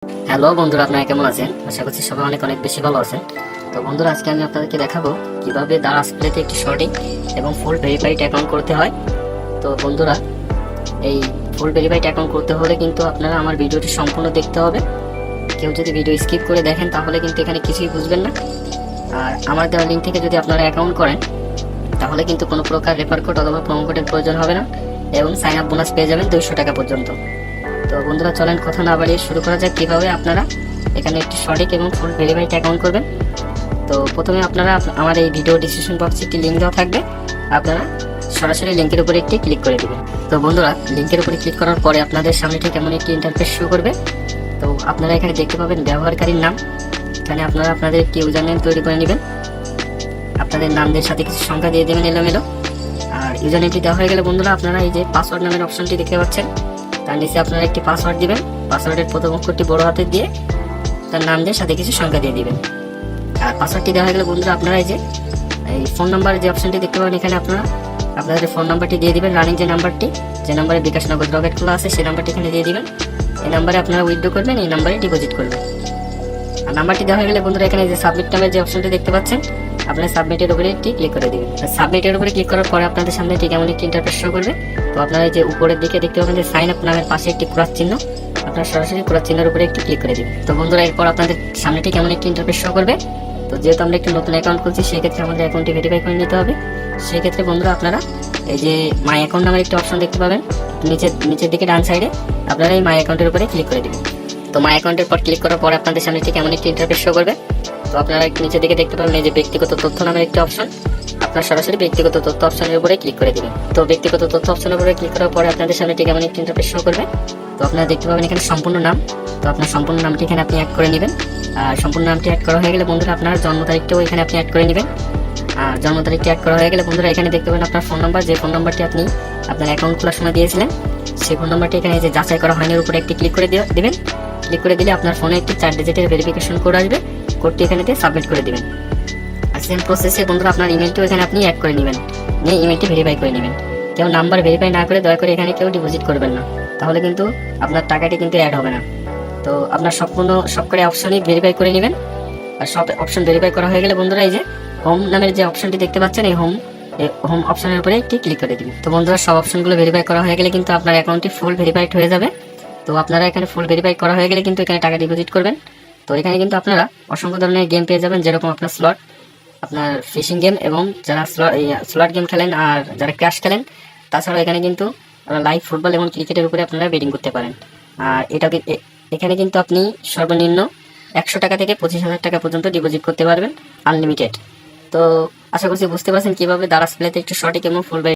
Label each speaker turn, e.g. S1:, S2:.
S1: Hello বন্ধুরা, আপনারা কেমন আছেন? আশা করছি সবাই অনেক অনেক বেশি ভালো আছেন। তো বন্ধুরা, আজকে আমি আপনাদেরকে দেখাবো কিভাবে দারাজ প্লেতে একটি শর্টিং এবং ফুল ভেরিফাইড অ্যাকাউন্ট করতে হয়। তো বন্ধুরা, এই ফুল ভেরিফাইড অ্যাকাউন্ট করতে হলে কিন্তু আপনারা আমার ভিডিওটি সম্পূর্ণ দেখতে হবে। কেউ যদি ভিডিও স্কিপ করে দেখেন তাহলে কিন্তু এখানে কিছুই বুঝবেন না। আর আমার দেওয়া লিঙ্ক থেকে যদি আপনারা অ্যাকাউন্ট করেন তাহলে কিন্তু কোনো প্রকার রেফার কোড অথবা প্রোমো কোডের প্রয়োজন হবে না এবং সাইন আপ বোনাস পেয়ে যাবেন 200 টাকা পর্যন্ত। তো বন্ধুরা, চলেন কথা না বাড়িয়ে শুরু করা যাক কিভাবে আপনারা এখানে একটি সঠিক এবং ফুল ভেরিফাইড অ্যাকাউন্ট করবেন। তো প্রথমে আপনারা আমার এই ভিডিও ডিসক্রিপশন বক্সে একটি লিঙ্ক দেওয়া থাকবে, আপনারা সরাসরি লিঙ্কের উপরে একটি ক্লিক করে দিবেন। তো বন্ধুরা, লিঙ্কের উপরে ক্লিক করার পরে আপনাদের সামনে ঠিক এমন একটি ইন্টারফেস শো করবে। তো আপনারা এখানে দেখতে পাবেন ব্যবহারকারীর নাম। এখানে আপনারা আপনাদের একটি ইউজার নেম তৈরি করে নেবেন, আপনাদের নামদের সাথে কিছু সংখ্যা দিয়ে দেবেন এলোমেলো। আর ইউজার নেমটি দেওয়া হয়ে গেলে বন্ধুরা, আপনারা এই যে পাসওয়ার্ড নামের অপশনটি দেখতে পাচ্ছেন, তার নিচে আপনারা একটি পাসওয়ার্ড দিবেন। পাসওয়ার্ডের প্রথম অক্ষরটি বড় হাতের দিয়ে তার নাম দিয়ে সাথে কিছু সংখ্যা দিয়ে দিবেন। আর পাসওয়ার্ডটি দেওয়া হয়ে গেলে বন্ধুরা, আপনারা এই যে এই ফোন নাম্বার যে অপশনটি দেখতে পাবেন, এখানে আপনারা আপনাদের ফোন নাম্বারটি দিয়ে দিবেন। রানিং যে নাম্বারটি, যে নাম্বারে বিকাশ নগদ রকেট খোলা আছে, সেই নাম্বারটি এখানে দিয়ে দিবেন। এই নাম্বারে আপনারা উইথড্র করবেন, এই নাম্বারে ডিপোজিট করবেন। আর নাম্বারটি দেওয়া হয়ে গেলে বন্ধুরা, এখানে যে সাবমিট নামের যে অপশনটি দেখতে পাচ্ছেন, আপনারা সাবমিটের উপরে একটি ক্লিক করে দিবেন। সাবমিটের উপরে ক্লিক করার পরে আপনাদের সামনে ঠিক এমন একটি ইন্টারফেস শো করবে। তো আপনারা এই যে উপরের দিকে দেখতে পাবেন যে সাইন আপ নামের পাশে একটি ক্রস চিহ্ন, আপনারা সরাসরি ক্রস চিহ্নের উপরে একটি ক্লিক করে দিবেন। তো বন্ধুরা, এরপর আপনাদের সামনে ঠিক এমন একটি ইন্টারফেস শো করবে। তো যেহেতু আমরা একটি নতুন অ্যাকাউন্ট খুলছি, সেক্ষেত্রে আমাদের অ্যাকাউন্টটি ভেরিফাই করে নিতে হবে। সেক্ষেত্রে বন্ধুরা, আপনারা এই যে মাই অ্যাকাউন্ট নামের একটি অপশন দেখতে পাবেন নিচের দিকে ডান সাইডে, আপনারা এই মাই অ্যাকাউন্টের উপরে ক্লিক করে দিবেন। তো মাই অ্যাকাউন্টের পর ক্লিক করার পর আপনাদের সামনে ঠিক এমন একটি ইন্টারফেস শো করবে। তো আপনারা নিচের দিকে দেখতে পাবেন এই যে ব্যক্তিগত তথ্য নামের একটি অপশন, আপনার সরাসরি ব্যক্তিগত তথ্য অপশনের উপরে ক্লিক করে দিবেন। তো ব্যক্তিগত তথ্য অপশনের উপরে ক্লিক করার পরে আপনাদের সামনে ঠিক এমন একটি ইন্টারফেস শো করবে। তো আপনারা দেখতে পাবেন এখানে সম্পূর্ণ নাম। তো আপনার সম্পূর্ণ নামটি এখানে আপনি অ্যাড করে নেবেন। আর সম্পূর্ণ নামটি অ্যাড করা হয়ে গেলে বন্ধুরা, আপনার জন্ম তারিখটাও এখানে আপনি অ্যাড করে নেবেন। আর জন্ম তারিখটি অ্যাড করা হয়ে গেলে বন্ধুরা, এখানে দেখতে পাবেন আপনার ফোন নাম্বার, যে ফোন নাম্বারটি আপনি আপনার অ্যাকাউন্ট খোলার সময় দিয়েছিলেন, সেই ফোন নাম্বারটি এখানে যে যাচাই করা হয়নি উপরে একটি ক্লিক করে দিবেন। ক্লিক করে দিলে আপনার ফোনে একটি 4 ডিজিটের ভেরিফিকেশন কোড আসবে, কোডটি এখানে দিয়ে সাবমিট করে দিবেন। আর সেম প্রসেসে বন্ধুরা, আপনার ইমেলটিও এখানে আপনি অ্যাড করে নেবেন, নিয়ে ইমেলটি ভেরিফাই করে নেবেন। কেউ নাম্বার ভেরিফাই না করে দয়া করে এখানে কেউ ডিপোজিট করবেন না, তাহলে কিন্তু আপনার টাকাটি কিন্তু অ্যাড হবে না। তো আপনার সবকটি অপশনই ভেরিফাই করে নেবেন। আর সব অপশন ভেরিফাই করা হয়ে গেলে বন্ধুরা, এই যে হোম নামের যে অপশনটি দেখতে পাচ্ছেন, এই হোম অপশনের উপরে একটি ক্লিক করে দিবেন। তো বন্ধুরা, সব অপশনগুলো ভেরিফাই করা হয়ে গেলে কিন্তু আপনার অ্যাকাউন্টটি ফুল ভেরিফাইড হয়ে যাবে। তো আপনারা এখানে ফুল ভেরিফাই করা হয়ে গেলে কিন্তু এখানে টাকা ডিপোজিট করবেন। তো এখানে কিন্তু আপনারা অসংখ্য ধরনের গেম পেয়ে যাবেন, যেরকম আপনার স্লট, আপনার ফিশিং গেম, এবং যারা স্লট গেম খেলেন আর যারা ক্র্যাশ খেলেন, তাছাড়াও এখানে কিন্তু লাইভ ফুটবল এবং ক্রিকেটের উপরে আপনারা বেটিং করতে পারেন। আর এখানে কিন্তু আপনি সর্বনিম্ন 100 টাকা থেকে 25,000 টাকা পর্যন্ত ডিপোজিট করতে পারবেন, আনলিমিটেড। তো আশা করছি বুঝতে পারছেন কিভাবে দারাজ প্লেতে একটু সঠিক এবং ফুল